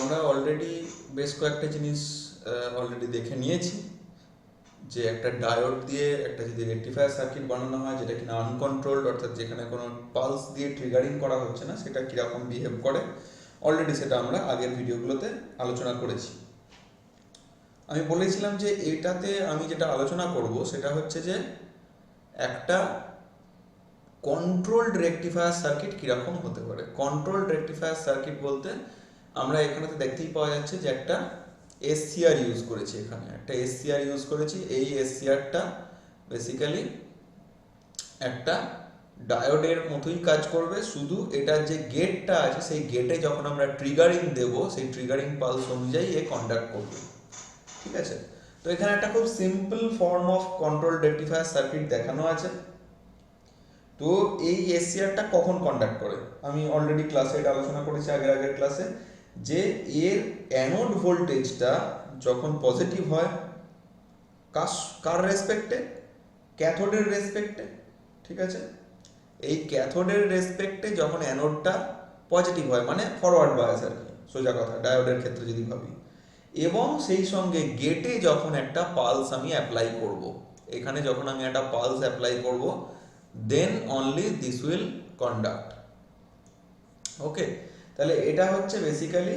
আমরা অলরেডি বেশ কয়েকটা জিনিস অলরেডি দেখে নিয়েছি যে একটা ডায়োড দিয়ে একটা যদি রেকটিফায়ার সার্কিট বানানো হয় যেটা কিনা আনকন্ট্রোলড, অর্থাৎ যেখানে কোনো পালস দিয়ে ট্রিগারিং করা হচ্ছে না, সেটা কীরকম বিহেভ করে অলরেডি সেটা আমরা আগের ভিডিওগুলোতে আলোচনা করেছি। আমি বলেছিলাম যে এটাতে আমি যেটা আলোচনা করব সেটা হচ্ছে যে একটা কন্ট্রোলড রেকটিফায়ার সার্কিট কীরকম হতে পারে। কন্ট্রোলড রেকটিফায়ার সার্কিট বলতে আমরা এখানে তো দেখতেই পাওয়া যাচ্ছে যে একটা এসসিআর ইউজ করেছি, এখানে একটা এসসিআর ইউজ করেছি। এই এসসিআরটা বেসিক্যালি একটা ডায়োডের মতোই কাজ করবে, শুধু এটার যে গেটটা আছে সেই গেটে যখন আমরা ট্রিগারিং দেব সেই ট্রিগারিং পালস অনুযায়ী এ কন্ডাক্ট করবে। ঠিক আছে, তো এখানে একটা খুব simple form of control rectifier circuit দেখানো আছে। তো এই এসসিআরটা কখন কন্ডাক্ট করে আমি অলরেডি ক্লাসে এটা আলোচনা করেছি আগের ক্লাসে, যে এর অ্যানোড ভোল্টেজটা যখন পজিটিভ হয় কার রেসপেক্টে, ক্যাথোডের রেসপেক্টে। ঠিক আছে, এই ক্যাথোডের রেসপেক্টে যখন অ্যানোডটা পজিটিভ হয় মানে ফরওয়ার্ড বায়াস আর কি, সোজা কথা ডায়োডের ক্ষেত্রে যদি ভাবি, এবং সেই সঙ্গে গেটে যখন একটা পালস আমি অ্যাপ্লাই করব, এখানে যখন আমি একটা পালস অ্যাপ্লাই করব then only this will conduct. ওকে, তাহলে এটা হচ্ছে বেসিক্যালি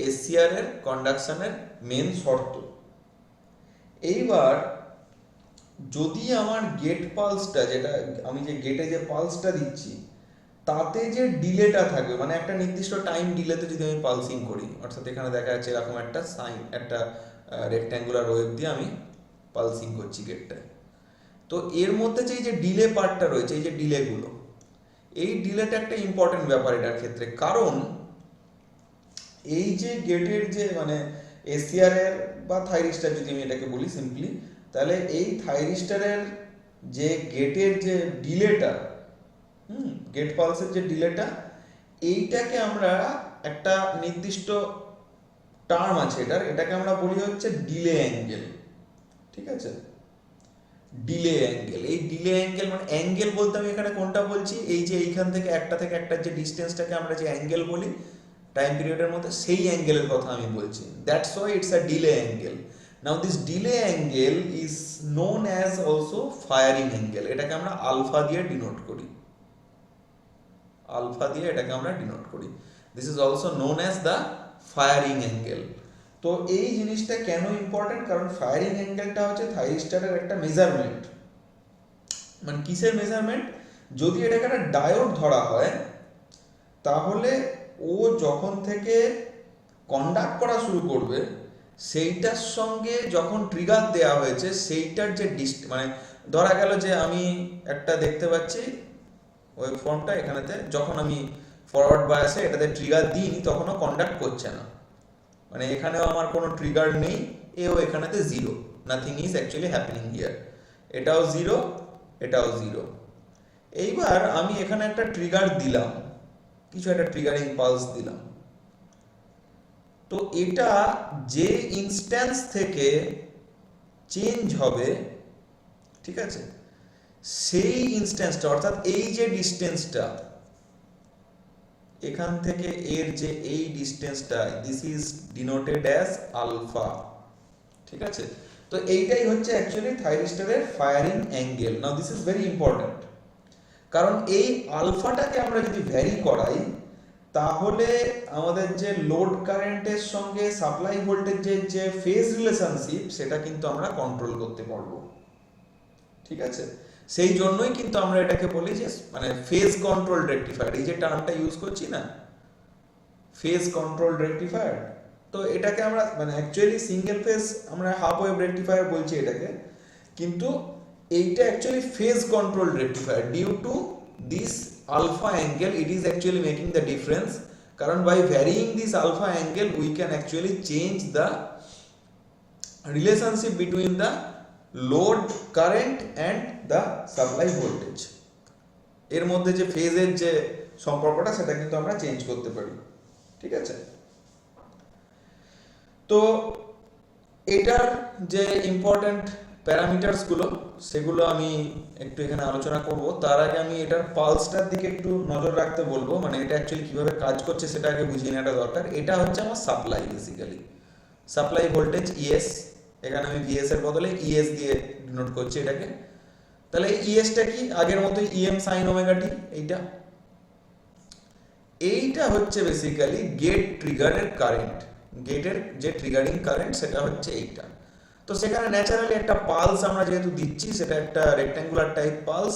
এসসিআর এর কন্ডাকশনের মেন শর্ত। এইবার যদি আমার গেট পালসটা, যেটা আমি যে গেটে যে পালসটা দিচ্ছি তাতে যে ডিলেটা থাকবে, মানে একটা নির্দিষ্ট টাইম ডিলেতে যদি আমি পালসিং করি, অর্থাৎ এখানে দেখা যাচ্ছে এরকম একটা সাইন, একটা রেক্ট্যাঙ্গুলার ওয়েভ দিয়ে আমি পালসিং করছি গেটটায়, তো এর মধ্যে যে এই যে ডিলে পার্টটা রয়েছে, এই যে ডিলেগুলো, এই ডিলেটা একটা ইম্পর্টেন্ট ব্যাপার এটার ক্ষেত্রে। কারণ এই যে গেটের যে মানে এসসিআর এর বা থাইরিস্টার যদি আমি এটাকে বলি সিম্পলি, তাহলে এই থাইরিস্টারের যে গেটের যে ডিলেটা, গেট পালসের যে ডিলেটা, এইটাকে আমরা একটা নির্দিষ্ট টার্ম আছে এটাকে আমরা বলি হচ্ছে ডিলে অ্যাঙ্গেল। ঠিক আছে, ডিলে অ্যাঙ্গেল। এই ডিলে অ্যাঙ্গেল মানে অ্যাঙ্গেল বলতে আমি এখানে কোনটা বলছি, এই যে এইখান থেকে একটা যে ডিস্টেন্সটাকে আমরা যে অ্যাঙ্গেল বলি টাইম পিরিয়ডের মধ্যে, সেই অ্যাঙ্গেলের কথা আমি বলছি। That's why it's a delay angle. Now this delay angle is known as also firing angle. এটাকে আমরা আলফা দিয়ে ডিনোট করি, আলফা দিয়ে এটাকে আমরা ডিনোট করি। This is also known as the firing angle. তো এই জিনিসটা কেন ইম্পর্টেন্ট, কারণ ফায়ারিং অ্যাঙ্গেলটা হচ্ছে থাইরিস্টারের একটা মেজারমেন্ট। মানে কিসের মেজারমেন্ট, যদি এটাকে একটা ডায়োড ধরা হয় তাহলে ও যখন থেকে কন্ডাক্ট করা শুরু করবে সেইটার সঙ্গে যখন ট্রিগার দেয়া হয়েছে সেইটার যে মানে ধরা গেল যে আমি একটা দেখতে পাচ্ছি ওয়েব ফর্মটা, এখানেতে যখন আমি ফরওয়ার্ড বায়াসে এটাতে ট্রিগার দিইনি তখনও কন্ডাক্ট করছে না, মানে এখানেও আমার কোনো ট্রিগার নেই, এও এখানেতে zero, nothing is actually happening here. এটাও জিরো, এটাও জিরো। এইবার আমি এখানে একটা ট্রিগার দিলাম, কিছু একটা ট্রিগারিং পালস দিলাম, তো এটা যে ইনস্ট্যান্স থেকে চেঞ্জ হবে, ঠিক আছে, সেই ইনস্ট্যান্সটা অর্থাৎ এই যে ডিস্টেন্সটা এখান থেকে এর যে এই ডিস্টেন্সটা, this is denoted as alpha. ঠিক আছে, তো এইটাই হচ্ছে অ্যাকচুয়ালি থাইরিস্টারের firing angle. Now this is very important, কারণ এই আলফাটাকে আমরা যদি ভ্যারি করাই তাহলে আমাদের যে লোড কারেন্টের সঙ্গে সাপ্লাই ভোল্টেজের যে ফেজ রিলেশনশিপ সেটা কিন্তু আমরা কন্ট্রোল করতে পারবো। ঠিক আছে, সেই জন্যই কিন্তু আমরা এটাকে বলি যে মানে ফেজ কন্ট্রোল রেকটিফায়ার, এই যে টার্মটা ইউজ করছি না, ফেজ কন্ট্রোল রেকটিফায়ার, তো এটাকে আমরা মানে অ্যাকচুয়ালি সিঙ্গেল ফেজ আমরা হাফ ওয়েভ রেকটিফায়ার বলছি এটাকে, কিন্তু এইটা actually phase control rectifier. Due to this alpha angle it is actually making the difference, কারণ by varying this alpha angle we can actually change the relationship between the load current and the supply voltage, এর মধ্যে যে ফেজের যে সম্পর্কটা সেটা কিন্তু আমরা চেঞ্জ করতে পারি। ঠিক আছে, তো এটার যে ইম্পর্টেন্ট প্যারামিটারস গুলো সেগুলো আমি একটু এখানে আলোচনা করব। তার আগে আমি এটার পালসটার দিকে একটু নজর রাখতে বলবো, মানে এটা অ্যাকচুয়ালি কিভাবে কাজ করছে সেটা আগে বুঝিয়ে নেওয়াটা দরকার। এটা হচ্ছে আমার supply, basically supply voltage ES, এখানে আমি ভিএস এর বদলে ইএস দিয়ে ডিনোট করছি এটাকে। তাহলে এই ইএসটা কি, আগের মতোই ইএম সাইন ওমেগা টি। এইটা হচ্ছে বেসিক্যালি গেট ট্রিগারের কারেন্ট, গেটের যে ট্রিগারিং কারেন্ট সেটা হচ্ছে এইটা। তো সেখানে ন্যাচারালি একটা পালস আমরা যেহেতু দিচ্ছি, সেটা একটা রেক্ট্যাঙ্গুলার টাইপ পালস,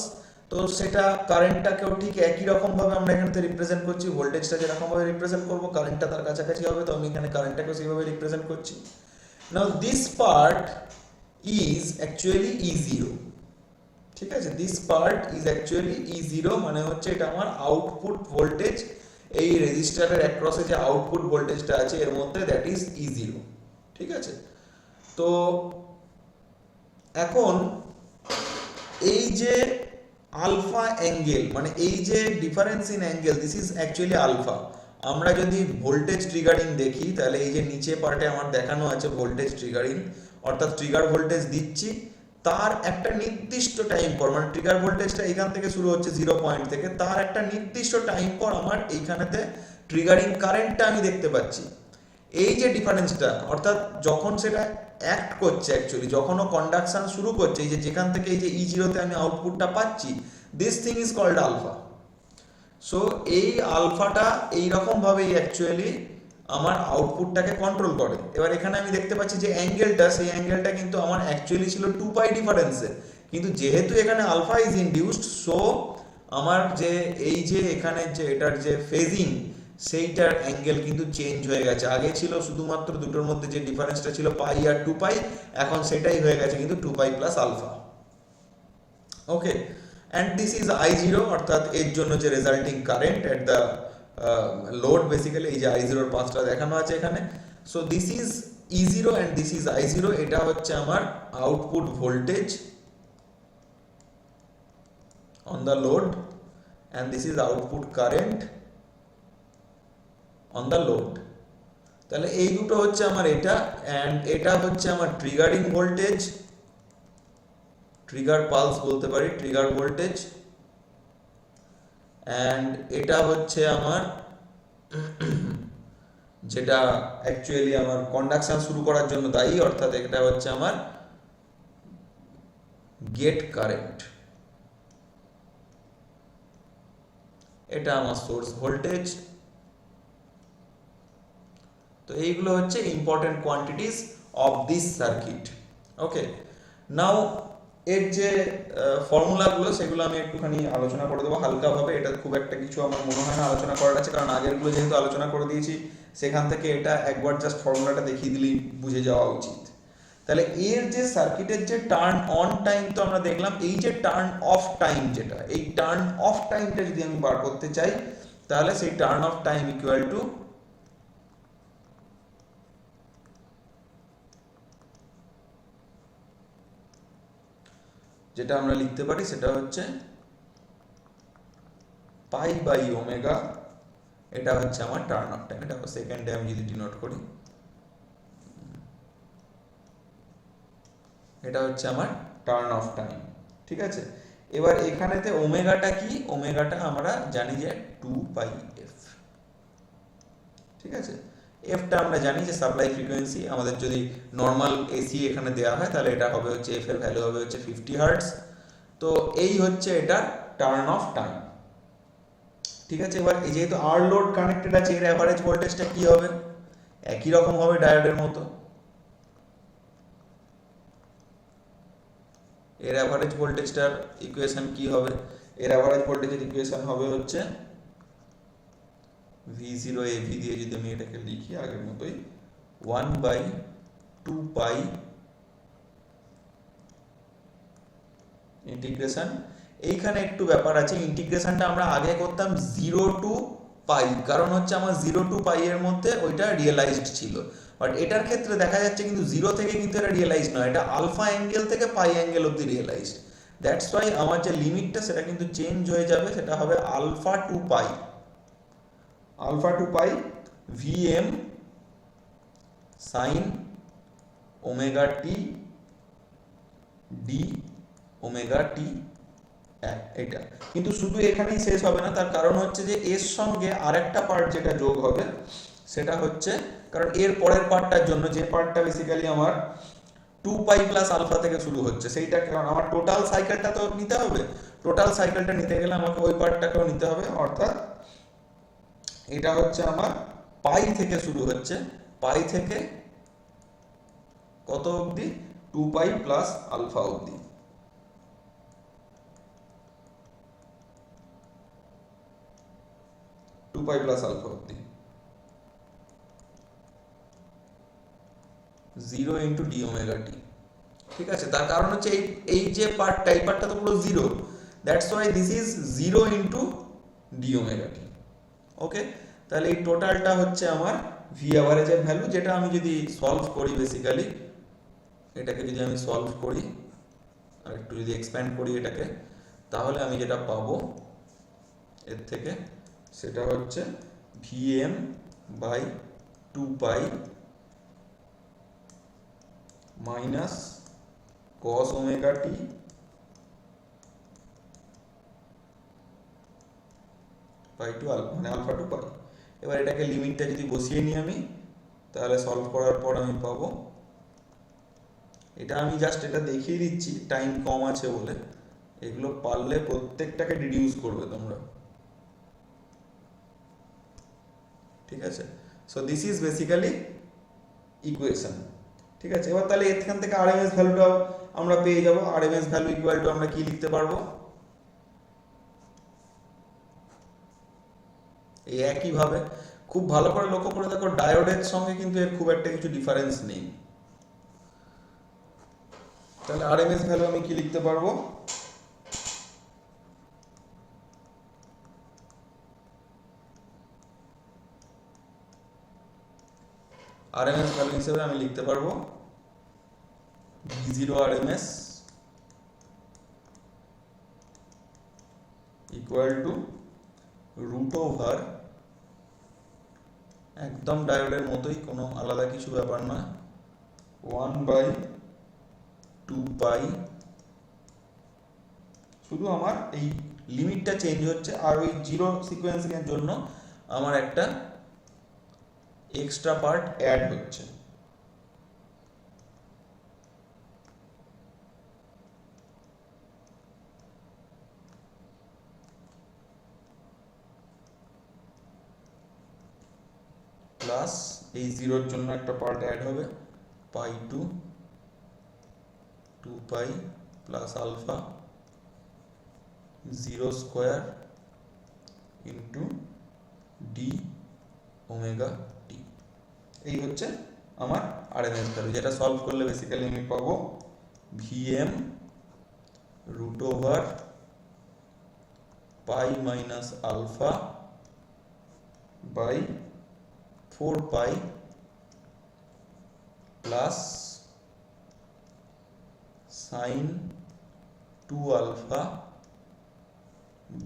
তো সেটা কারেন্টটাকেও ঠিক একই রকম ভাবে আমরা এখানে রিপ্রেজেন্ট করছি। ভোল্টেজটা যেরকম ভাবে রিপ্রেজেন্ট করবো, কারেন্টটা তার কাছাকাছি হবে, তো আমি এখানে কারেন্টটাকেও সেইভাবে রিপ্রেজেন্ট করছি। Now this part is actually I zero, ঠিক আছে? This part is actually I zero, মানে হচ্ছে এটা আমার আউটপুট ভোল্টেজ। এই রেজিস্টারের অ্যাক্রসে যে আউটপুট ভোল্টেজটা আছে এর মধ্যে, দ্যাট ইজ ই জিরো, ঠিক আছে? তো এখন এই যে আলফা অ্যাঙ্গেল, মানে এই যে difference in angle, this is actually alpha. আমরা যদি ভোল্টেজ ট্রিগারিং দেখি, তাহলে এই যে নিচে পার্টে আমার দেখানো আছে ভোল্টেজ ট্রিগারিং, অর্থাৎ ট্রিগার ভোল্টেজ দিচ্ছি, তার একটা নির্দিষ্ট টাইম পর, মানে ট্রিগার ভোল্টেজটা এখান থেকে শুরু হচ্ছে 0 পয়েন্ট থেকে, তার একটা নির্দিষ্ট টাইম পর আমার এইখানেতে ট্রিগারিং কারেন্টটা আমি দেখতে পাচ্ছি। এই যে ডিফারেন্সটা, অর্থাৎ যখন সেটা অ্যাক্ট করছে, অ্যাকচুয়ালি যখন ও কন্ডাকশন শুরু করছে, এই যে যেখান থেকে এই যে ই জিরোতে আমি আউটপুটটা পাচ্ছি, this thing is called alpha. So এই আলফাটা এইরকম ভাবেই অ্যাকচুয়ালি আমার আউটপুটটাকে কন্ট্রোল করে। এবার এখানে আমি দেখতে পাচ্ছি যে অ্যাঙ্গেলটা, সেই অ্যাঙ্গেলটা কিন্তু আমার অ্যাকচুয়ালি ছিল 2 পাই ডিফারেন্সে, কিন্তু যেহেতু এখানে আলফা ইজ ইনডিউসড, সো আমার যে এই যে এখানে যে এটার যে ফেজিং, সেইটার অ্যাঙ্গেল কিন্তু চেঞ্জ হয়ে গেছে। আগে ছিল শুধুমাত্র দুটোর মধ্যে যে ডিফারেন্সটা ছিল পাই আর 2 পাই, এখন সেটাই হয়ে গেছে কিন্তু 2 pi plus alpha. Okay, and this is I zero, অর্থাৎ এর জন্য যে resulting current at the load, basically এই যে আই জিরোর পাঁচটা দেখানো আছে এখানে। So this is E zero and this is I zero, এটা হচ্ছে আমার output voltage on the load, and this is output current on the load. তাহলে এই দুটো হচ্ছে আমার এটা, অ্যান্ড এটা হচ্ছে আমার ট্রিগারিং ভোল্টেজ, ট্রিগার পালস বলতে পারি, ট্রিগার ভোল্টেজ, অ্যান্ড এটা হচ্ছে আমার যেটা অ্যাকচুয়ালি আমার কন্ডাকশন শুরু করার জন্য দায়ী, অর্থাৎ এটা হচ্ছে আমার গেট কারেন্ট, এটা আমার সোর্স ভোল্টেজ। তো এইগুলো হচ্ছে important quantities of this circuit. Okay, now এর যে ফর্মুলাগুলো সেগুলো আমি একটুখানি আলোচনা করে দেবো হালকাভাবে। এটা খুব একটা কিছু আমার মনে হয় না আলোচনা করার আছে, কারণ আগেরগুলো যেহেতু আলোচনা করে দিয়েছি, সেখান থেকে এটা একবার জাস্ট ফর্মুলাটা দেখিয়ে দিলেই বুঝে যাওয়া উচিত। তাহলে এর যে সার্কিটের যে টার্ন অন টাইম তো আমরা দেখলাম, এই যে টার্ন অফ টাইম যেটা, এই টার্ন অফ টাইমটা যদি আমি বার করতে চাই, তাহলে সেই turn off time equal to যেটা আমরা লিখতে পারি সেটা হচ্ছে পাই বাই ওমেগা, এটা হচ্ছে আমার টার্ন অফ টাইম। এটা সেকেন্ডে আমি যদি ডিনোট করি, এটা হচ্ছে আমার টার্ন অফ টাইম, ঠিক আছে? এবার এখানেতে ওমেগাটা কি, ওমেগাটা আমরা জানি যে 2 পাই এফ, ঠিক আছে? এফটা আমরা জানি যে সাপ্লাই ফ্রিকোয়েন্সি, আমাদের যদি নর্মাল এসি এখানে দেওয়া হয় তাহলে এটা হবে হচ্ছে এফ এর ভ্যালু হবে হচ্ছে 50 হার্টজ। তো এই হচ্ছে এটা টার্ন অফ টাইম, ঠিক আছে? এবার এই যেহেতু আর লোড কানেক্টেড আছে, এর অ্যাভারেজ ভোল্টেজটা কি হবে? একই রকম হবে ডায়োডের মতো। এর অ্যাভারেজ ভোল্টেজটার ইকুয়েশন কি হবে? এর অ্যাভারেজ ভোল্টেজের ইকুয়েশন হবে হচ্ছে V0 AV দিয়ে যদি আমি এটাকে লিখি আগের মতোই, 1/2 পাই ইন্টিগ্রেশন। এইখানে একটু ব্যাপার আছে, ইন্টিগ্রেশনটা আমরা আগে করতাম 0 টু পাই, কারণ হচ্ছে আমার 0 টু পাই এর মধ্যে ওইটা রিয়েলাইজড ছিল। বাট এটার ক্ষেত্রে দেখা যাচ্ছে কিন্তু 0 থেকে কিন্তু এটা রিয়েলাইজড নয়, এটা আলফা অ্যাঙ্গেল থেকে পাই অ্যাঙ্গেল অব্দি রিয়েলাইজড। দ্যাটস ওয়াই আমার যে লিমিটটা সেটা কিন্তু চেঞ্জ হয়ে যাবে, সেটা হবে alpha to pi, alpha to pi VM sine omega T D omega T এটা। কিন্তু শুধু এখানেই শেষ হবে না, তার কারণ হচ্ছে যে এর সঙ্গে আরেকটা পার্ট যেটা যোগ হবে সেটা হচ্ছে, কারণ এর পরের পার্টটার জন্য যে পার্টটা বেসিক্যালি আমার 2 পাই প্লাস আলফা থেকে শুরু হচ্ছে, সেইটা কারণ আমার টোটাল সাইকেলটা তো নিতে হবে, টোটাল সাইকেলটা নিতে গেলে আমাকে ওই পার্টটাকেও নিতে হবে, অর্থাৎ এটা হচ্ছে আমার পাই থেকে শুরু হচ্ছে, পাই থেকে কত অবধি, 2 পাই প্লাস আলফা অবধি। টু পাই প্লাস আলফা অবধি 0 ইন্টু ডি ওমেগা টি। ঠিক আছে, তার কারণ হচ্ছে এই এই যে পার্টটা, এই পার্টটা তো পুরো 0, that's why this is 0 into D omega T. Okay, তাহলে এই টোটালটা হচ্ছে আমার ভি অ্যাভারেজের ভ্যালু, যেটা আমি যদি সলভ করি বেসিক্যালি, এটাকে যদি আমি সলভ করি আর একটু যদি এক্সপ্যান্ড করি এটাকে, তাহলে আমি যেটা পাবো এর থেকে সেটা হচ্ছে VM by 2 pi minus cos omega t pi to alpha, মানে আলফা টু পাই। এবার এটাকে লিমিটটা যদি বসিয়ে নিই আমি, তাহলে সলভ করার পর আমি পাবো, এটা আমি জাস্ট এটা দেখিয়ে দিচ্ছি টাইম কম আছে বলে, এগুলো পারলে প্রত্যেকটাকে ডিডিউস করবে তোমরা। ঠিক আছে, so this is basically equation. ঠিক আছে, এবার তাহলে এখান থেকে আরএমএস ভ্যালুটাও আমরা পেয়ে যাব। আরএমএস ভ্যালু ইকুয়াল টু আমরা কি লিখতে পারবো, এই একইভাবে খুব ভালো করে লক্ষ্য করে দেখো, ডায়োডের সঙ্গে কিন্তু এর খুব একটা কিছু ডিফারেন্স নেই। তাহলে আরএমএস ভ্যালু আমি কি লিখতে পারবো, আরএমএস ভ্যালু হিসেবে আমি লিখতে পারবো V0 RMS equal to root over, একদম ডায়োডের মতোই, কোনো আলাদা কিছু ব্যাপার নয়, 1/2 পাই, শুধু আমার এই লিমিটটা চেঞ্জ হচ্ছে, আর ওই জিরো সিকোয়েন্সিং এর জন্য আমার একটা এক্সট্রা পার্ট অ্যাড হচ্ছে। প্লাস এই জিরোর জন্য একটা পার্ট অ্যাড হবে, pi two 2 pi plus alpha 0 square into D omega T. এই হচ্ছে আমার আরএমএস ভ্যালু, যেটা সলভ করলে বেসিক্যালি আমি পাবো VM root over pi minus alpha by 4 pi plus sine 2 alpha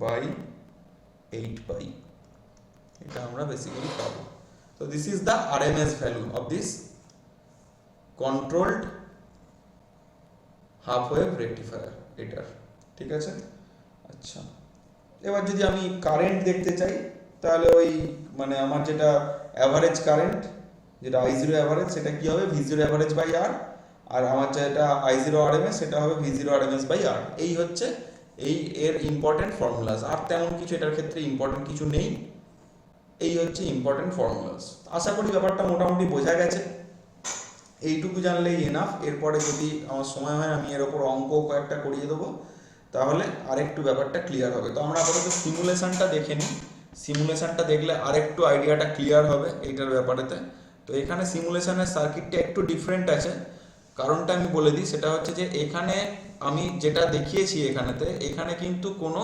by 8 pi, এটা আমরা বেসিক্যালি পাবো। So this is the RMS value of this controlled half wave rectifier এটার। ঠিক আছে, আচ্ছা এবার যদি আমি কারেন্ট দেখতে চাই, তাহলে ওই মানে আমার যেটা অ্যাভারেজ কারেন্ট, যেটা I0 অ্যাভারেজ, সেটা কি হবে V0 অ্যাভারেজ বাই R, আর আমার যেটা I0 RMS সেটা হবে V0 RMS বাই R। এই হচ্ছে এই এর ইম্পর্টেন্ট ফর্মুলাস, আর তেমন কিছু এটার ক্ষেত্রে ইম্পর্টেন্ট কিছু নেই। এই হচ্ছে ইম্পর্টেন্ট ফর্মুলাস। আশা করি ব্যাপারটা মোটামুটি বোঝা গেছে, এইটুকু জানলেই এনাফ। এরপরে যদি আমার সময় হয় আমি এর ওপর অঙ্ক কয়েকটা করিয়ে দেবো, তাহলে আরেকটু ব্যাপারটা ক্লিয়ার হবে। তো আমরা আপাতত সিমুলেশনটা দেখে নিই, সিমুলেশনটা দেখলে আরেকটু আইডিয়াটা ক্লিয়ার হবে এইটার ব্যাপারেতে। তো এখানে সিমুলেশনের সার্কিটটা একটু ডিফারেন্ট আছে, কারণটা আমি বলে দিই, সেটা হচ্ছে যে এখানে আমি যেটা দেখিয়েছি এখানে কিন্তু কোনো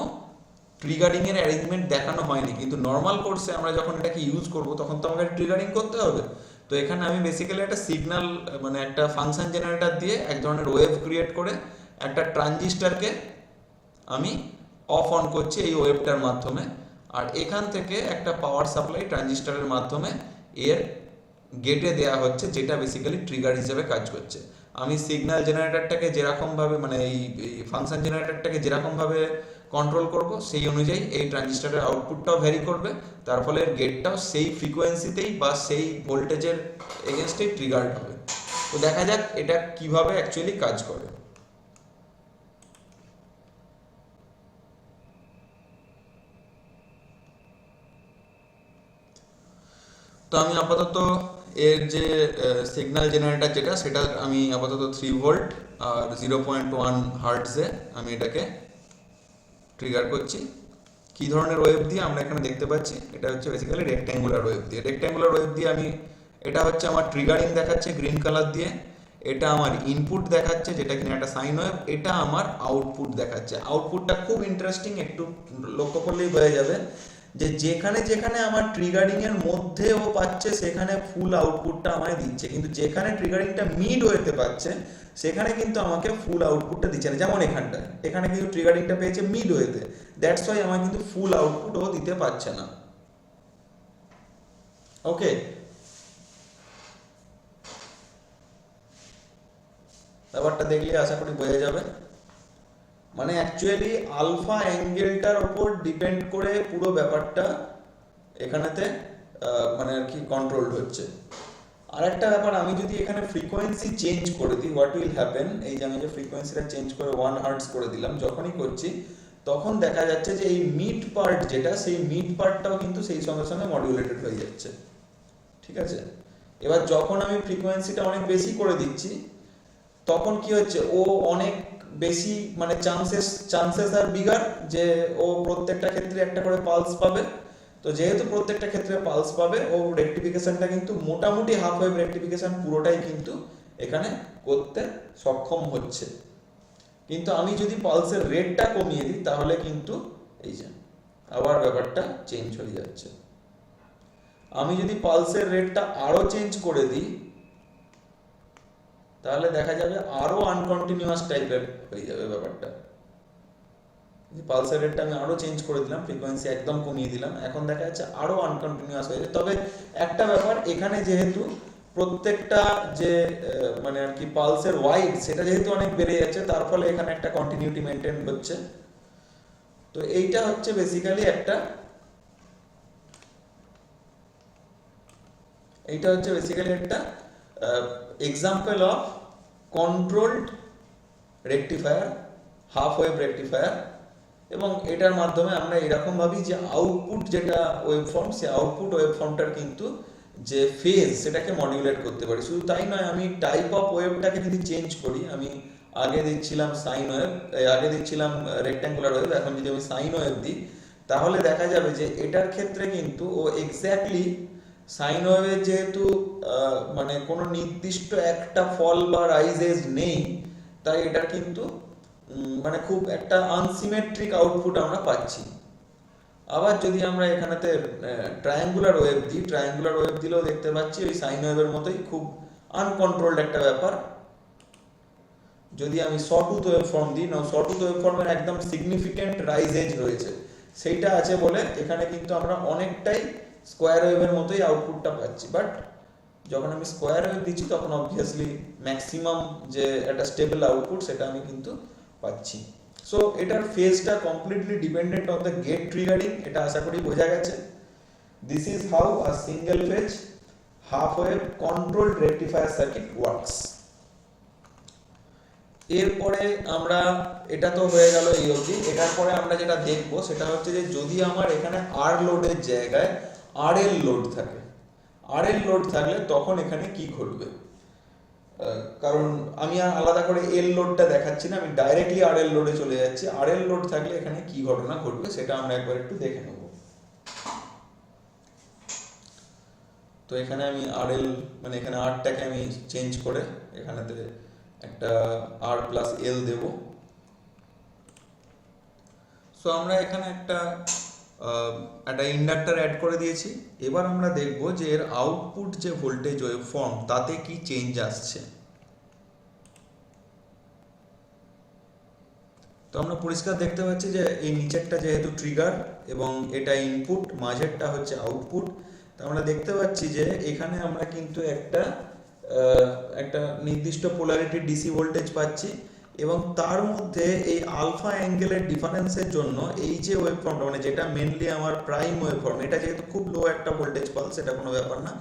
ট্রিগারিং এর অ্যারেঞ্জমেন্ট দেখানো হয়নি, কিন্তু নর্মাল কোর্সে আমরা যখন এটাকে ইউজ করব তখন তো আমাকে ট্রিগারিং করতে হবে। তো এখানে আমি বেসিক্যালি একটা সিগন্যাল, মানে একটা ফাংশন জেনারেটর দিয়ে এক ধরনের ওয়েভ ক্রিয়েট করে একটা ট্রানজিস্টরকে আমি অফ অন করছি এই ওয়েভটার মাধ্যমে, আর এখান থেকে একটা পাওয়ার সাপ্লাই ট্রানজিস্টরের মাধ্যমে এর গেটে দেয়া হচ্ছে, যেটা বেসিক্যালি ট্রিগার হিসেবে কাজ করছে। আমি সিগন্যাল জেনারেটরটাকে যেরকমভাবে মানে এই ফাংশন জেনারেটরটাকে যেরকমভাবে কন্ট্রোল করব সেই অনুযায়ী এই ট্রানজিস্টরের আউটপুটটাও ভ্যারি করবে, তার ফলে এর গেটটাও সেই ফ্রিকোয়েন্সিতেই বা সেই ভোল্টেজের এগেনস্টেই ট্রিগার্ড হবে। তো দেখা যাক এটা কিভাবে অ্যাকচুয়ালি কাজ করে। তো আমি আপাতত এর যে সিগন্যাল জেনারেটর যেটা সেটা আমি আপাতত 3 ভোল্ট আর 0.1 হার্টজে আমি এটাকে ট্রিগার করছি। কি ধরনের ওয়েভ দিয়ে আমরা এখানে দেখতে পাচ্ছি, এটা হচ্ছে বেসিক্যালি রেক্ট্যাঙ্গুলার ওয়েভ দিয়ে। রেক্ট্যাঙ্গুলার ওয়েভ দিয়ে আমি, এটা হচ্ছে আমার ট্রিগারিং দেখাচ্ছে গ্রিন কালার দিয়ে, এটা আমার ইনপুট দেখাচ্ছে যেটা কিনা একটা সাইন ওয়েভ, এটা আমার আউটপুট দেখাচ্ছে। আউটপুটটা খুব ইন্টারেস্টিং, একটু লক্ষ্য করলেই হয়ে যাবে যে যেখানে যেখানে আমার ট্রিগারিং এর মধ্যে ও পাচ্ছে সেখানে ফুল আউটপুটটা আমায় দিচ্ছে, কিন্তু যেখানে ট্রিগারিংটা মিড ওয়েতে পাচ্ছে সেখানে কিন্তু আমাকে ফুল আউটপুটটা দিচ্ছে না। যেমন এখানটায়, এখানে কিন্তু ট্রিগারিংটা পেয়েছে মিড ওয়েতে, দ্যাটস ওয়াই আমার কিন্তু ফুল আউটপুট ও দিতে পারছে না। ওকে, ব্যাপারটা দেখলে আশা করি বোঝা যাবে। মানে অ্যাকচুয়ালি আলফা অ্যাঙ্গেলটার ওপর ডিপেন্ড করে পুরো ব্যাপারটা এখানেতে মানে আর কি কন্ট্রোল হচ্ছে। আর একটা ব্যাপার, আমি যদি এখানে ফ্রিকোয়েন্সি চেঞ্জ করে দিই, হোয়াট উইল হ্যাপেন, এই যে আমি যে ফ্রিকোয়েন্সিটা চেঞ্জ করে 1 হার্টজ করে দিলাম, যখনই করছি তখন দেখা যাচ্ছে যে এই মিড পার্ট যেটা, সেই মিড পার্টটাও কিন্তু সেই সঙ্গে সঙ্গে মডিউলেটেড হয়ে যাচ্ছে। ঠিক আছে, এবার যখন আমি ফ্রিকোয়েন্সিটা অনেক বেশি করে দিচ্ছি তখন কি হচ্ছে, ও অনেক বেশি মানে চান্সেস আর বিগার যে ও প্রত্যেকটা ক্ষেত্রে একটা করে পালস পাবে। তো যেহেতু প্রত্যেকটা ক্ষেত্রে পালস পাবে, ও রেক্টিফিকেশনটা কিন্তু মোটামুটি হাফ ওয়েভ রেক্টিফিকেশন পুরোটাই কিন্তু এখানে করতে সক্ষম হচ্ছে। কিন্তু আমি যদি পালসের রেটটা কমিয়ে দিই তাহলে কিন্তু এই যে আবার ব্যাপারটা চেঞ্জ হয়ে যাচ্ছে। আমি যদি পালসের রেটটা আরো চেঞ্জ করে দিই তাহলে দেখা যাবে আরো আনকন্টিনিউয়াস টাইপের হয়ে যাবে ব্যাপারটা। পালসের রেটটা আমি আরো চেঞ্জ করে দিলাম, ফ্রিকোয়েন্সি একদম কমিয়ে দিলাম, এখন দেখা যাচ্ছে আরো আনকন্টিনিউয়াস হয়ে যাবে। তবে একটা ব্যাপার, এখানে যেহেতু প্রত্যেকটা যে মানে আর কি পালসের ওয়াইড সেটা যেহেতু অনেক বেড়ে যাচ্ছে, তার ফলে এখানে একটা কন্টিনিউটি মেনটেন হচ্ছে। তো এইটা হচ্ছে বেসিক্যালি একটা, এইটা হচ্ছে বেসিক্যালি একটা example of controlled rectifier, half wave rectifier. এবং এটার মাধ্যমে আমরা এরকম ভাবি যে আউটপুট যেটা ওয়েভফর্ম, সে আউটপুট ওয়েভফর্মটার কিন্তু যে ফেজ সেটাকে মডিউলেট করতে পারি। শুধু তাই নয়, আমি টাইপ অফ ওয়েভটাকে যদি চেঞ্জ করি, আমি আগে দিচ্ছিলাম সাইন ওয়েভ, আগে দিচ্ছিলাম রেক্ট্যাঙ্গুলার ওয়েভ, এখন যদি আমি সাইন ওয়েভ দিই তাহলে দেখা যাবে যে এটার ক্ষেত্রে কিন্তু ও এক্স্যাক্টলি সাইন ওয়েভের যেহেতু মানে কোনো নির্দিষ্ট একটা ফল বা রাইজ এজ নেই, তাই এটার কিন্তু মানে খুব একটা আনসিমেট্রিক আউটপুট আমরা পাচ্ছি। আবার যদি আমরা এখানেতে ট্রায়াঙ্গুলার ওয়েভ দিই, ট্রায়াঙ্গুলার ওয়েভ দিলেও দেখতে পাচ্ছি ওই সাইন ওয়েভের মতোই খুব আনকন্ট্রোলড একটা ব্যাপার। যদি আমি সটুথ ওয়েভ ফর্ম দিই না, সটুথ ওয়েভ ফর্মের একদম সিগনিফিক্যান্ট রাইজ এজ রয়েছে, সেইটা আছে বলে এখানে কিন্তু আমরা অনেকটাই স্কোয়ার ওয়েভের মতোই আউটপুটটা পাচ্ছি। বাট যখন আমি স্কোয়ার ওয়েভ দিচ্ছি তখন অবভিয়াসলি ম্যাক্সিমাম যে একটা স্টেবল আউটপুট সেটা আমি কিন্তু পাচ্ছি। সো এটার ফেজটা completely dependent on the gate triggering, এটা আশা করি বোঝা গেছে। This is how a single phase half wave controlled rectifier circuit works. এরপরে আমরা, এটা তো হয়ে গেল এই অবধি, এটার পরে আমরা যেটা দেখবো সেটা হচ্ছে যে যদি আমার এখানে আর লোডের জায়গায় আর এল লোড থাকে, আর এল লোড থাকলে তখন এখানে কি ঘটবে। কারণ আমি আর আলাদা করে এল লোডটা দেখাচ্ছি না, আমি ডাইরেক্টলি আর এল লোডে চলে যাচ্ছি। আর এল লোড থাকলে এখানে কি ঘটনা ঘটবে সেটা আমরা একবার একটু দেখে নেব। তো এখানে আমি আর এল মানে এখানে আরটাকে আমি চেঞ্জ করে এখানেতে একটা আর প্লাস এল দেব। সো আমরা এখানে একটা ইন্ডাক্টর অ্যাড করে দিয়েছি। এবার আমরা দেখব যে এর আউটপুট যে ভোল্টেজ ওয়েভফর্ম তাতে কি চেঞ্জ আসছে। তো আমরা পরিষ্কার দেখতে পাচ্ছি যে এই নিচেরটা যেহেতু ট্রিগার এবং এটা ইনপুট, মাঝেরটা হচ্ছে আউটপুট। তো আমরা দেখতে পাচ্ছি যে এখানে আমরা কিন্তু একটা একটা নির্দিষ্ট পোলারিটি ডিসি ভোল্টেজ পাচ্ছি এবং তার মধ্যে এই আলফা অ্যাঙ্গেলের ডিফারেন্সের জন্য এই যে ওয়েভফর্মটা মানে যেটা মেনলি আমার প্রাইম ওয়েভফর্ম, এটা যেহেতু খুব লো একটা ভোল্টেজ পালস, সেটা কোনো ব্যাপার না,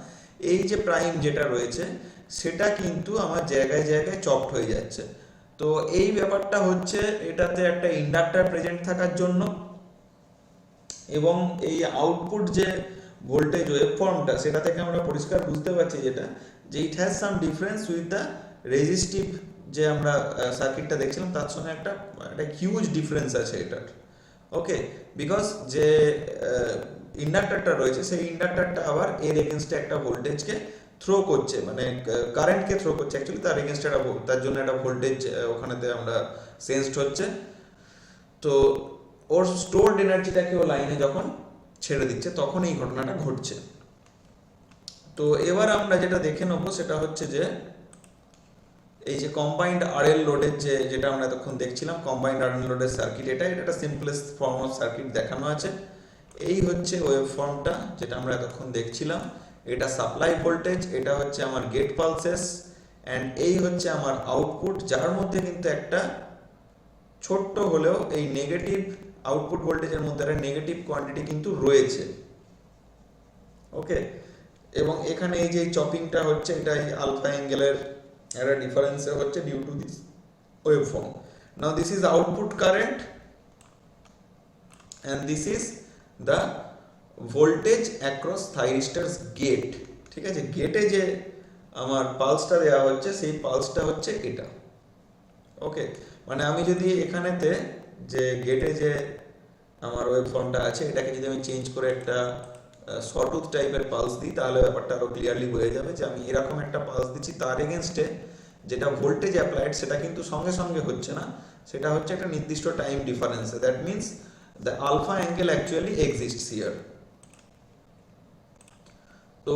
এই যে প্রাইম যেটা রয়েছে সেটা কিন্তু আমার জায়গায় জায়গায় চপড হয়ে যাচ্ছে। তো এই ব্যাপারটা হচ্ছে এটাতে একটা ইন্ডাক্টর প্রেজেন্ট থাকার জন্য, এবং এই আউটপুট যে ভোল্টেজ ওয়েভফর্মটা সেটা থেকে আমরা পরিষ্কার বুঝতে পারছি যেটা যে it has some difference with the resistive যে আমরা সার্কিটটা দেখছিলাম তার সঙ্গে একটা হিউজ ডিফারেন্স আছে এটার। ওকে, বিকজ যে ইন্ডাক্টরটা রয়েছে সেই ইন্ডাক্টরটা আবার এর এগেনস্টে একটা ভোল্টেজকে থ্রো করছে, মানে কারেন্টকে থ্রো করছে অ্যাকচুয়ালি, তার এগেনস্টে একটা তার জন্য একটা ভোল্টেজ ওখানেতে আমরা সেন্সড হচ্ছে। তো ওর স্টোরড এনার্জিটাকে ও লাইনে যখন ছেড়ে দিচ্ছে তখন এই ঘটনাটা ঘটছে। তো এবার আমরা যেটা দেখে নেবো সেটা হচ্ছে যে এই যে কম্বাইন্ড আরএল লোডের যেটা আমরা এতক্ষণ দেখছিলাম, কম্বাইন্ড আরএল লোডের সার্কিট, এটা একটা সিম্পলেস্ট ফর্ম অফ সার্কিট দেখানো আছে। এই হচ্ছে ওয়েভ ফর্মটা যেটা আমরা এতক্ষণ দেখছিলাম, এটা সাপ্লাই ভোল্টেজ, এটা হচ্ছে আমার গেট পালসেস, অ্যান্ড এই হচ্ছে আমার আউটপুট, যার মধ্যে কিন্তু একটা ছোট্ট হলেও এই নেগেটিভ আউটপুট ভোল্টেজের মধ্যে একটা নেগেটিভ কোয়ান্টিটি কিন্তু রয়েছে। ওকে, এবং এখানে এই যে চপিংটা হচ্ছে এটা এই আলফা অ্যাঙ্গেলের একটা ডিফারেন্স হচ্ছে due to this waveform. Now this is output current and this is the voltage across thyristors gate. ঠিক আছে, গেটে যে আমার পালসটা দেওয়া হচ্ছে সেই পালসটা হচ্ছে এটা। ওকে, মানে আমি যদি এখানেতে যে গেটে যে আমার ওয়েভ ফর্মটা আছে এটাকে যদি আমি চেঞ্জ করে একটা সটুথ টাইপের পালস দিই তাহলে ব্যাপারটা আরো ক্লিয়ারলি বোঝা যাবে যে আমি এরকম একটা পালস দিচ্ছি, তার এগেনস্টে যেটা ভোল্টেজ অ্যাপ্লাইড সেটা কিন্তু সঙ্গে সঙ্গে হচ্ছে না, সেটা হচ্ছে একটা নির্দিষ্ট টাইম ডিফারেন্সে। That means the alpha angle actually exists here. তো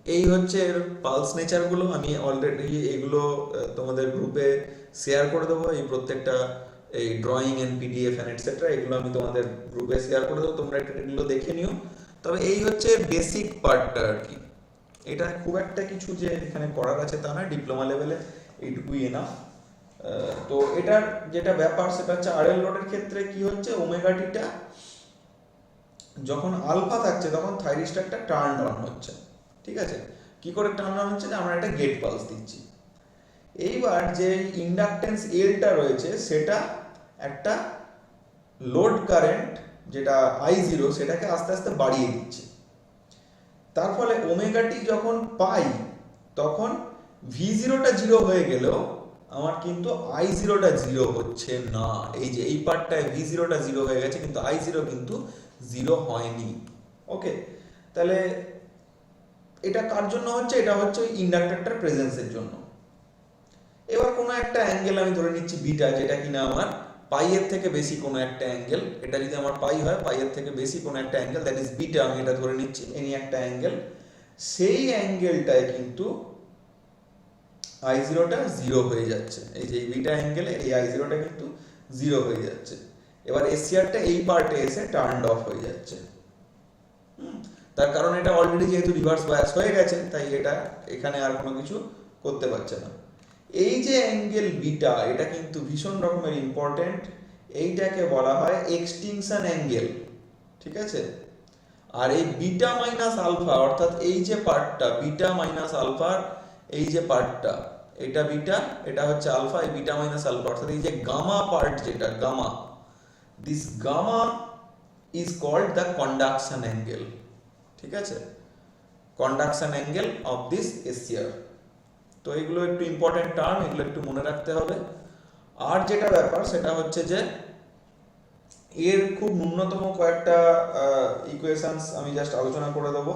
এই হচ্ছে এর পালস নেচারগুলো, আমি অলরেডি এগুলো তোমাদের গ্রুপে শেয়ার করে দেবো, এই প্রত্যেকটা এই drawing and PDF and etcetera এগুলো আমি তোমাদের গ্রুপে শেয়ার করে দেবো, তোমরা এগুলো দেখে নিও। তবে এই হচ্ছে বেসিক পার্টটা আর কি, এটা খুব একটা কিছু যে এখানে করার আছে তা না, ডিপ্লোমা লেভেলে এইটুকুই এনাফ। তো এটার যেটা ব্যাপার সেটা হচ্ছে আরএল লোডের ক্ষেত্রে কি হচ্ছে, ওমেগা টিটা যখন আলফা থাকছে তখন থাইরিস্টারটা টার্ন অন হচ্ছে। ঠিক আছে, কি করে টার্ন অন হচ্ছে, যে আমরা একটা গেট পালস দিচ্ছি। এইবার যে ইন্ডাকটেন্স এলটা রয়েছে সেটা একটা লোড কারেন্ট যেটা I0 সেটাকে আস্তে আস্তে বাড়িয়ে দিচ্ছে। তার ফলে ওমেগা টি যখন পাই তখন V0টা 0 হয়ে গেলেও আমার কিন্তু I0টা 0 হচ্ছে না। এই যে এই পার্টটায় V0টা 0 হয়ে গেছে কিন্তু I0 কিন্তু 0 হয়নি। ওকে, তাহলে এটা কার জন্য হচ্ছে, এটা হচ্ছে ওই ইন্ডাক্টরটার প্রেজেন্সের জন্য। এবার কোনো একটা অ্যাঙ্গেল আমি ধরে নিচ্ছি বিটা, যেটা কিনা আমার পাই এর থেকে বেশি কোনো একটা অ্যাঙ্গেল, এটা যদি আমার পাই হয় পাই এর থেকে বেশি কোনো একটা অ্যাঙ্গেল, দ্যাট ইজ বিটা, আমি এটা ধরে নিচ্ছি এনি একটা অ্যাঙ্গেল। সেই অ্যাঙ্গেলটায় কিন্তু I0টা 0 হয়ে যাচ্ছে, এই যে বিটা অ্যাঙ্গেলে এই I0টা কিন্তু 0 হয়ে যাচ্ছে। এবার এসিআরটা এই পার্টে এসে টার্নড অফ হয়ে যাচ্ছে। তার কারণ এটা অলরেডি যেহেতু রিভার্স বায়াস হয়ে গেছে তাই এটা এখানে আর কোনো কিছু করতে পারছে না। এই যে অ্যাঙ্গেল বিটা এটা কিন্তু ভীষণ রকমের ইম্পর্টেন্ট, এইটাকে বলা হয় এক্সটিংশন অ্যাঙ্গেল। ঠিক আছে, আর এই বিটা মাইনাস আলফা অর্থাৎ এই যে পার্টটা বিটা মাইনাস আলফার এই যে পার্টটা, এটা বিটা এটা হচ্ছে আলফা, এই বিটা মাইনাস আলফা অর্থাৎ এই যে গামা পার্ট যেটা gamma, this gamma is called the conduction angle. ঠিক আছে, conduction angle of this S. C R একটু ইম্পর্টেন্ট টার্ম, এগুলো একটু মনে রাখতে হবে। আর যেটা ব্যাপার সেটা হচ্ছে যে এর খুব ন্যূনতম কয়েকটা ইকুয়েশনস আমি জাস্ট আলোচনা করে দেবো,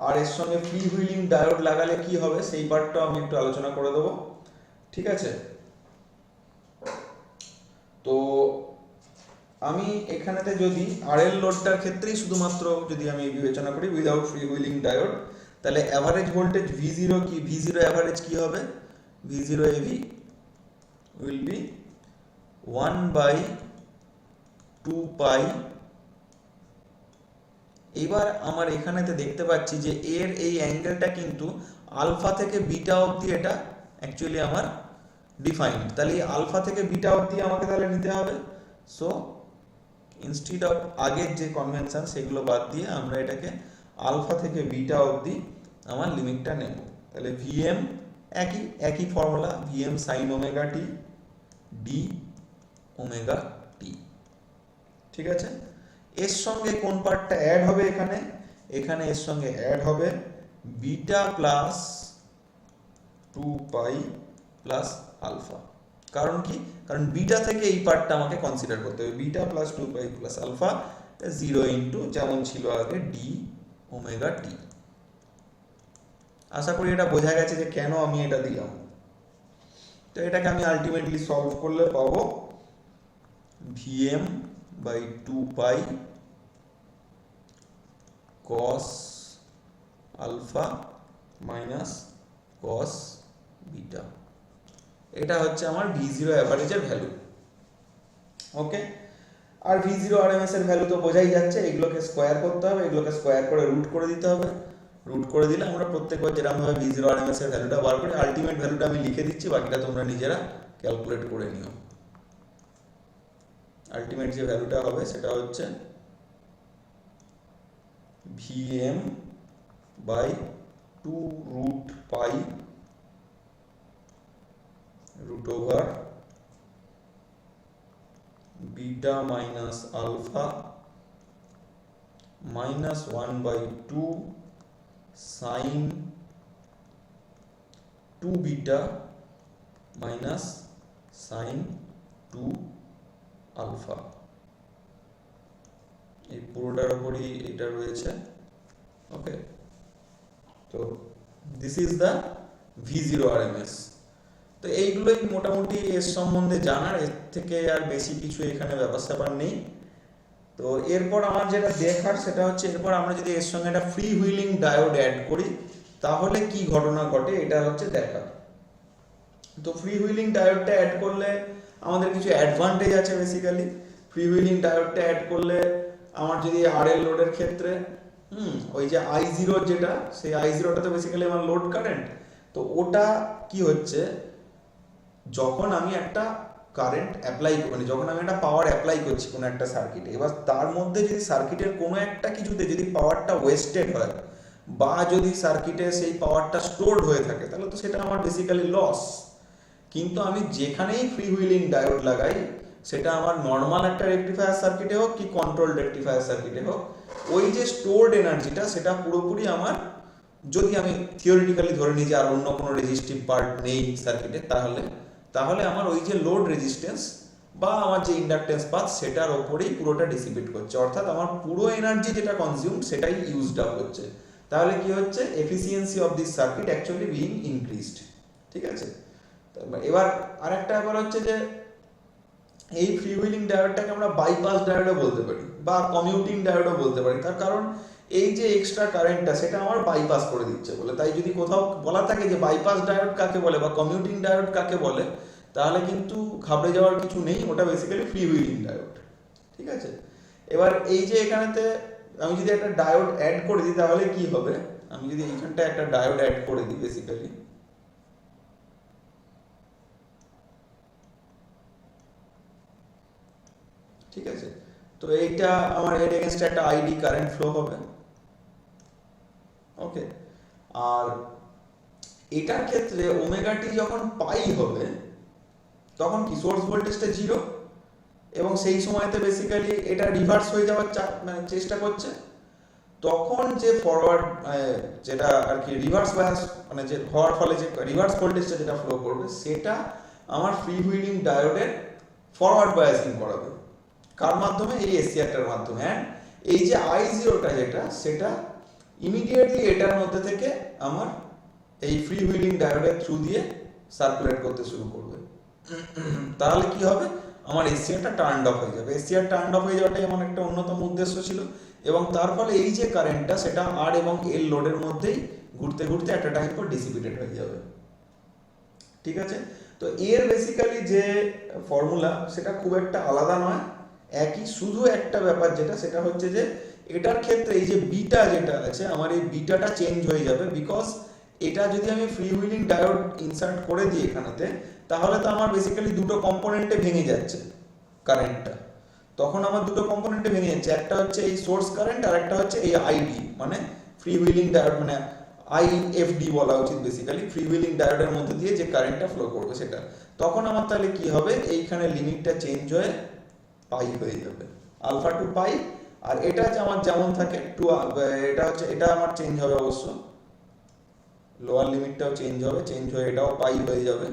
আর এর সঙ্গে ফ্রি হুইলিং ডায়োড লাগালে কি হবে সেই পার্টটাও আমি একটু আলোচনা করে দেবো। ঠিক আছে, তো আমি এখানেতে যদি আরএল লোডটার ক্ষেত্রেই শুধুমাত্র যদি আমি বিবেচনা করি উইদাউট ফ্রি হুইলিং ডায়োড, তাহলে অ্যাভারেজ ভোল্টেজ V0 কি, V0 অ্যাভারেজ কি হবে, V0 AV will be 1/2 pi এবার আমার এখানেতে দেখতে পাচ্ছি যে এর এই অ্যাঙ্গেলটা কিন্তু আলফা থেকে বিটা অবধি এটা অ্যাকচুয়ালি আমার ডিফাইন্ড। তাহলে এই আলফা থেকে বিটা অবধি আমাকে তাহলে নিতে হবে। সো ইনস্টিড অফ আগের যে কনভেনশন সেগুলো বাদ দিয়ে আমরা এটাকে আলফা থেকে বিটা অবধি আমার লিমিটটা নেব। তাহলে ভিএম একই একই formula, VM sine omega T D omega T. ঠিক আছে, এর সঙ্গে কোন পার্টটা অ্যাড হবে এখানে? এখানে এর সঙ্গে অ্যাড হবে beta plus 2 pi plus alpha. কারণ কি? কারণ বিটা থেকে এই পার্টটা আমাকে কনসিডার করতে হবে। Beta plus 2 pi plus alpha 0 into যেমন ছিল আগে ডি ওমেগা টি। আশা করি এটা বোঝা গেছে যে কেন আমি এটা দিলাম। তো এটাকে আমি আলটিমেটলি সলভ করলে পাবো VM by 2 pi cos alpha minus cos beta. এটা হচ্ছে আমার V0 অ্যাভারেজের ভ্যালু। ওকে, আর V0 RMS এর ভ্যালু তো বোঝাই যাচ্ছে, এগুলোকে স্কোয়ার করতে হবে, এগুলোকে স্কোয়ার করে রুট করে দিতে হবে। রুট করে দিলে আমরা প্রত্যেকবার যেরকমভাবে V0 RMS এর ভ্যালুটা বার করি, আলটিমেট ভ্যালুটা আমি লিখে দিচ্ছি, বাকিটা তোমরা নিজেরা ক্যালকুলেট করে নিও। আলটিমেট যে ভ্যালুটা হবে সেটা হচ্ছে Vm বাই 2√পাই root over beta minus alpha minus 1/2 sin 2 beta minus sin 2 alpha। এই পুরোটার উপরই এটা রয়েছে। ওকে, তো this is the V0 RMS। তো এইগুলোই মোটামুটি এর সম্বন্ধে জানার, এর থেকে আর বেশি কিছু এখানে ব্যাপার স্যাপার নেই। তো এরপর আমার যেটা দেখার সেটা হচ্ছে, এরপর আমরা যদি এর সঙ্গে একটা ফ্রি হুইলিং ডায়োড অ্যাড করি তাহলে কি ঘটনা ঘটে, এটা হচ্ছে দেখার। তো ফ্রি হুইলিং ডায়োডটা অ্যাড করলে আমাদের কিছু অ্যাডভান্টেজ আছে। বেসিক্যালি ফ্রি হুইলিং ডায়োডটা অ্যাড করলে আমার যদি আরএল লোডের ক্ষেত্রে ওই যে I0 যেটা, সেই I0টা তো বেসিক্যালি আমার লোড কারেন্ট। তো ওটা কি হচ্ছে, যখন আমি একটা কারেন্ট অ্যাপ্লাই মানে যখন আমি একটা পাওয়ার অ্যাপ্লাই করছি কোনো একটা সার্কিটে, এবার তার মধ্যে যদি সার্কিটের কোনো একটা কিছুতে যদি পাওয়ারটা ওয়েস্টেড হয় বা যদি সার্কিটে সেই পাওয়ারটা স্টোরড হয়ে থাকে তাহলে তো সেটা আমার বেসিক্যালি লস। কিন্তু আমি যেখানেই ফ্রি হুইলিং ডায়োড লাগাই, সেটা আমার নর্মাল একটা রেকটিফায়ার সার্কিটে হোক কি কন্ট্রোল রেকটিফায়ার সার্কিটে হোক, ওই যে স্টোরড এনার্জিটা সেটা পুরোপুরি আমার, যদি আমি থিওরিটিক্যালি ধরে নিই যে আর অন্য কোনো রেজিস্টিভ পার্ট নেই সার্কিটে, তাহলে আমার ওই যে লোড রেজিস্ট্যান্স বা আমার যে ইন্ডাকটেন্স পাথ সেটার ওপরেই পুরোটা ডিসিপেট করছে, অর্থাৎ আমার পুরো এনার্জি যেটা কনজিউম সেটাই ইউজড আপ হচ্ছে। তাহলে কি হচ্ছে, efficiency of this circuit actually being increased. ঠিক আছে, এবার আরেকটা ব্যাপার হচ্ছে যে এই ফ্রি হুইলিং ডায়োডটাকে আমরা বাইপাস ডায়োডও বলতে পারি বা কমিউটিং ডায়োডও বলতে পারি। তার কারণ এই যে এক্সট্রা কারেন্টটা সেটা আমার বাইপাস করে দিচ্ছে বলে। তাই যদি কোথাও বলা থাকে যে বাইপাস ডায়োড কাকে বলে বা কমিউটিং ডায়োড কাকে বলে, তাহলে কিন্তু ঘাবড়ে যাওয়ার কিছু নেই, ওটা বেসিক্যালি ফ্রি হুইলিং ডায়োড। ঠিক আছে, এবার এই যে এখানেতে আমি যদি একটা ডায়োড অ্যাড করে দিই তাহলে কি হবে, আমি যদি এইখানটা একটা ডায়োড অ্যাড করে দিই বেসিক্যালি, ঠিক আছে, তো এইটা আমার এর এগেইনস্ট একটা আইডি কারেন্ট ফ্লো হবে। ওকে, আর এটার ক্ষেত্রে ওমেগা টি যখন পাই হবে তখন কি সোর্স ভোল্টেজটা 0 এবং সেই সময়তে বেসিক্যালি এটা রিভার্স হয়ে যাওয়ার মানে চেষ্টা করছে। তখন যে ফরওয়ার্ড যেটা আর কি রিভার্স বায়াস মানে যে হওয়ার ফলে যে রিভার্স ভোল্টেজটা যেটা ফ্লো করবে সেটা আমার ফ্রি হুইলিং ডায়োডের ফরওয়ার্ড বায়াসিং করাবে। কার মাধ্যমে? এই এসসিআরটার মাধ্যমে। অ্যান্ড এই যে I0টা যেটা, সেটা ইমিডিয়েটলি এটার মধ্যে থেকে আমার এই ফ্রি হুইলিং ডায়োডের থ্রু দিয়ে সার্কুলেট করতে শুরু করবে। তাহলে কি হবে, আমার এসসিআরটা টার্নড অফ হয়ে যাবে। এসসিআর টার্নড অফ হয়ে যাওয়াটাই আমার একটা অন্যতম উদ্দেশ্য ছিল, এবং তার ফলে এই যে কারেন্টটা সেটা আর এবং এল লোডের মধ্যেই ঘুরতে ঘুরতে একটা টাইম পর ডিসিপেটেড হয়ে যাবে। ঠিক আছে, তো এর বেসিক্যালি যে ফর্মুলা সেটা খুব একটা আলাদা নয়, একই, শুধু একটা ব্যাপার যেটা সেটা হচ্ছে যে এটার ক্ষেত্রে এই যে বিটা যেটা আছে আমার এই বিটাটা চেঞ্জ হয়ে যাবে, বিকজ এটা যদি আমি ফ্রি হুইলিং ডায়োড ইনসার্ট করে দিই এখানেতে, তাহলে তো আমার বেসিক্যালি দুটো কম্পোনেন্টে ভেঙে যাচ্ছে কারেন্টটা। তখন আমার দুটো কম্পোনেন্টে ভেঙে যাচ্ছে, একটা হচ্ছে এই সোর্স কারেন্ট আর একটা হচ্ছে এই আইডি, মানে ফ্রি হুইলিং ডায়োড, মানে আইএফডি বলা উচিত বেসিক্যালি, ফ্রি হুইলিং ডায়োডের মধ্যে দিয়ে যে কারেন্টটা ফ্লো করবে সেটা। তখন আমার তাহলে কি হবে, এইখানে লিমিটটা চেঞ্জ হয়ে পাই হয়ে যাবে, আলফা টু পাই। আর এটা যে আমার যেমন থাকে টু, এটা হচ্ছে, এটা আমার চেঞ্জ হবে অবশ্য, লোয়ার লিমিটটাও চেঞ্জ হবে, চেঞ্জ হয়ে এটাও পাই হয়ে যাবে।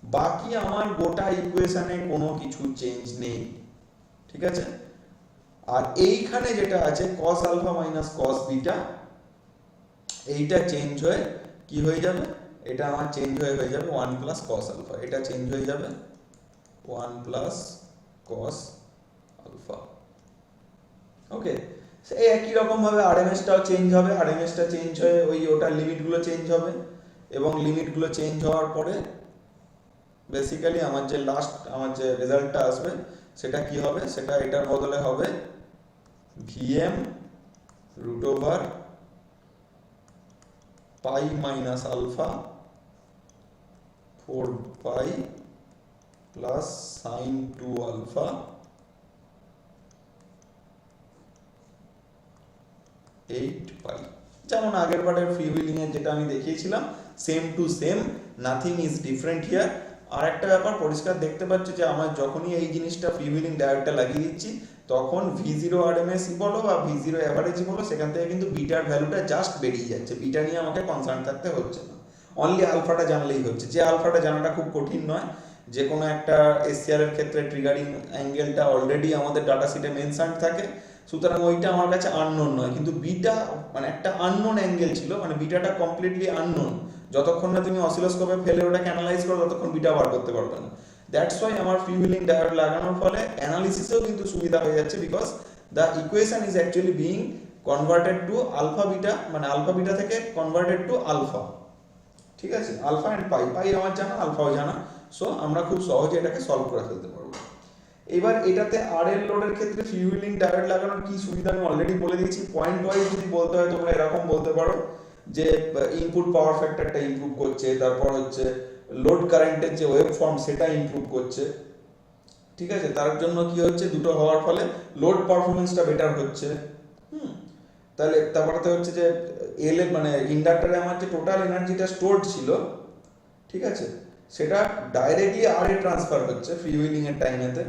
বাকি আমার গোটা ইকুয়েশনে কোনো কিছু চেঞ্জ নেই, ঠিক আছে। আর এইখানে যেটা আছে cos alpha minus cos beta, এইটা চেঞ্জ হয়ে কি হয়ে যাবে, এটা আমার চেঞ্জ হয়ে যাবে 1 প্লাস cos আলফা, এটা চেঞ্জ হয়ে যাবে 1 প্লাস cos আলফা। ওকে, এই একই রকম ভাবে আরএমএসটাও চেঞ্জ হবে, আরএমএসটা চেঞ্জ হয়ে ওই ওটার লিমিটগুলো চেঞ্জ হবে, এবং লিমিটগুলো চেঞ্জ হওয়ার পরে বেসিক্যালি আমার যে লাস্ট আমার যে রেজাল্টটা আসবে সেটা কি হবে, সেটা এটার বদলে হবে VM root over pi minus alpha 4 pi plus sine 2 alpha 8 pi. যেমন আগের বারের ফ্রি হুইলিং এর যেটা আমি দেখিয়েছিলাম, same to same, nothing is different here. আর একটা ব্যাপার পরিষ্কার দেখতে পাচ্ছ যে আমার যখনই এই জিনিসটা ফ্রি হুইলিং ডায়োডটা লাগিয়ে দিচ্ছি, তখন V0 RMS বলো বা V0 অ্যাভারেজ বলো, সেখান থেকে কিন্তু বিটার ভ্যালুটা জাস্ট বেরিয়ে যাচ্ছে, বিটা নিয়ে আমাকে কনসার্ন থাকতে হচ্ছে না, অনলি আলফাটা জানলেই হচ্ছে। যে আলফাটা জানাটা খুব কঠিন নয়, যে কোনো একটা এসসিআর এর ক্ষেত্রে ট্রিগারিং অ্যাঙ্গেলটা অলরেডি আমাদের ডাটা শিটে মেনশন থাকে, সুতরাং ওইটা আমার কাছে আননোন নয়। কিন্তু বিটা মানে একটা আননোন অ্যাঙ্গেল ছিল, মানে বিটাটা কমপ্লিটলি আননোন, যতক্ষণ না তুমি অসিলোস্কোপে ফেলে ওটাকে অ্যানালাইজ করো ততক্ষণ বিটা বার করতে পারবে না। দ্যাটস ওয়াই আমার ফ্রি হুইলিং ডায়োড লাগানোর ফলে অ্যানালিসিসেও কিন্তু সুবিধা হয়ে যাচ্ছে, because the equation is actually being converted to alpha beta, মানে আলফা বিটা থেকে কনভার্টেড টু আলফা, ঠিক আছে। আলফা অ্যান্ড পাই, পাই আমার জানা, আলফাও জানা, সো আমরা খুব সহজে এটাকে সলভ করে ফেলতে পারবো। এবার এটাতে আরএল লোডের ক্ষেত্রে ফ্রি হুইলিং ডায়োড লাগানোর কি সুবিধা আমি অলরেডি বলে দিয়েছি। পয়েন্ট ওয়াইজ যদি বলতে হয় তোমরা এরকম বলতে পারো যে ইনপুট পাওয়ার ফ্যাক্টরটা ইমপ্রুভ করছে, তারপর হচ্ছে লোড কারেন্টের যে ওয়েভ ফর্ম সেটা ইমপ্রুভ করছে, ঠিক আছে। তার জন্য কি হচ্ছে, দুটো হওয়ার ফলে লোড পারফরমেন্সটা বেটার হচ্ছে। তাহলে তারপরে হচ্ছে যে এল এর মানে ইন্ডাক্টরে আমার যে টোটাল এনার্জিটা স্টোরড ছিল, ঠিক আছে, সেটা ডাইরেক্টলি আর এ ট্রান্সফার হচ্ছে ফ্রি হুইলিং এর টাইমেতে,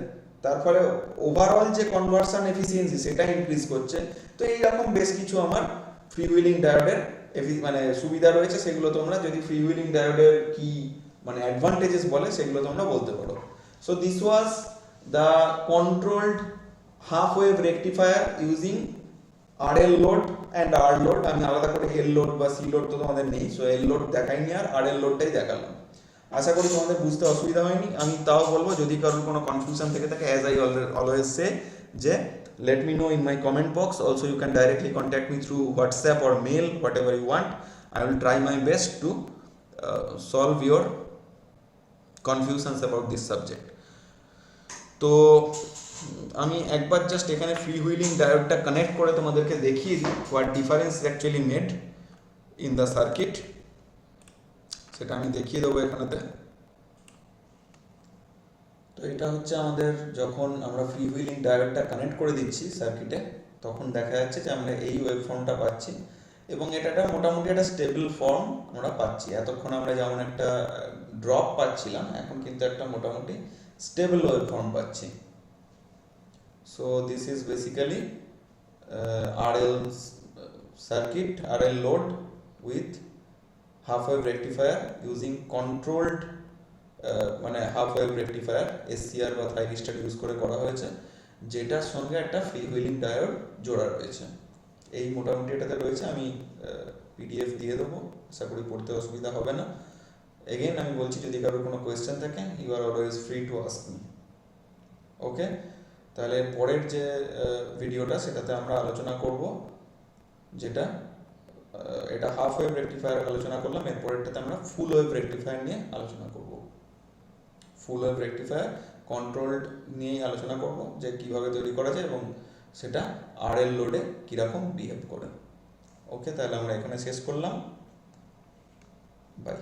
তার ফলে ওভারঅল যে কনভার্সন এফিসিয়েন্সি সেটা ইনক্রিজ করছে। তো এইরকম বেশ কিছু আমার ফ্রি হুইলিং ডায়োডের মানে সুবিধা রয়েছে, সেগুলো তোমরা যদি ফ্রি হুইলিং ডায়োডের কি মানে অ্যাডভান্টেজেস বলে সেগুলো তোমরা বলতে পারো। So this was the controlled half wave rectifier using RL load and R load. আমি আলাদা করে এল লোড বা সি লোড তো তোমাদের নেই, সো এল লোড দেখাইনি আর RL লোডটাই দেখালাম। আশা করি তোমাদের বুঝতে অসুবিধা হয়নি। আমি তাও বলবো যদি কারোর কোনো কনফিউশন থেকে থাকে, অ্যাজ আই অলওয়েজ সে, যে let me know in my comment box. Also you can directly contact me through WhatsApp or mail, whatever you want. I will try my best to solve your confusions about this subject. তো আমি একবার just এখানে free wheeling ডায়োডটা connect করে তোমাদেরকে দেখিয়ে দিই what difference actually made in the circuit, সেটা আমি দেখিয়ে দেবো এখানেতে। তো এটা হচ্ছে আমাদের যখন আমরা ফ্রি হুইলিং ডায়োডটা কানেক্ট করে দিচ্ছি সার্কিটে, তখন দেখা যাচ্ছে যে আমরা এই ওয়েভ ফর্মটা পাচ্ছি, এবং এটা মোটামুটি একটা স্টেবল ফর্ম আমরা পাচ্ছি। এতক্ষণ আমরা যেমন একটা ড্রপ পাচ্ছিলাম, এখন কিন্তু একটা মোটামুটি স্টেবল ওয়েভ ফর্ম পাচ্ছি। So this is basically RL circuit, RL load with half wave rectifier using controlled মানে হাফ ওয়েভ রেকটিফায়ার এসসিআর বা থাইরিস্টার ইউজ করে করা হয়েছে, যেটার সঙ্গে একটা ফ্রি হুইলিং ডায়োড জোড়া রয়েছে। এই মোটামুটি এটাতে রয়েছে। আমি পিডিএফ দিয়ে দেবো, আশা করি পড়তে অসুবিধা হবে না। এগেইন আমি বলছি, যদি কারোর কোনো কোয়েশ্চেন থাকে, you are always free to ask me. Okay, তাহলে পরের যে ভিডিওটা সেটাতে আমরা আলোচনা করব, যেটা এটা হাফ ওয়েভ রেকটিফায়ার আলোচনা করলাম, এরপরেরটাতে আমরা ফুল ওয়েভ রেকটিফায়ার নিয়ে আলোচনা করব। ফুল ওয়েভ রেকটিফায়ার কন্ট্রোলড নিয়েই আলোচনা করব যে কিভাবে তৈরি করা যায় এবং সেটা আরএল লোডে কীরকম বিহেভ করে। ওকে, তাহলে আমরা এখানে শেষ করলাম। বাই।